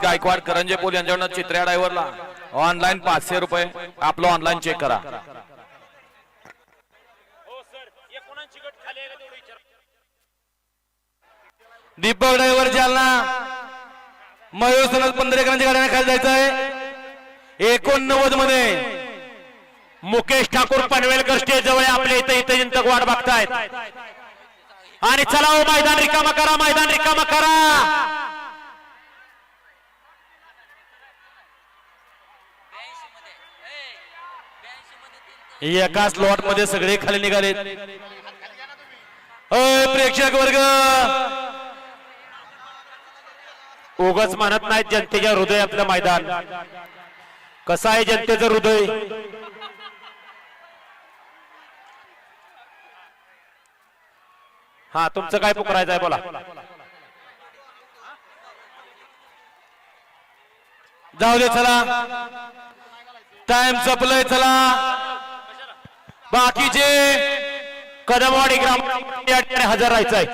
Gaikwad Karanje pole यांच्याकडून चित्र्या ड्रायव्हरला online 500 रुपये. आपलं ऑनलाईन चेक करा. दीपक ड्रायव्हर जालना मयूर सनद 15 एकरांच्या गाड्याने खाली जायचं आहे. 89 मध्ये मुकेश ठाकूर पनवेलकर स्टेज जवळ आपल्या इथे जिंतक वाट बघतायत. आणि चला हो, मैदान रिकामा करा, मैदान रिकामा करा. एका स्लॉट मध्ये सगळे खाली निघाले. प्रेक्षक वर्ग उगाच म्हणत नाहीत जनतेच्या हृदयातलं मैदान. कसं आहे जनतेचं हृदय? हा, तुमचं काय पुकारायचं आहे बोला. जाऊ दे, चला टाइम संपलाय. चला बाकीचे कदमवाडी ग्राम या ठिकाणी हजर राहायचंय.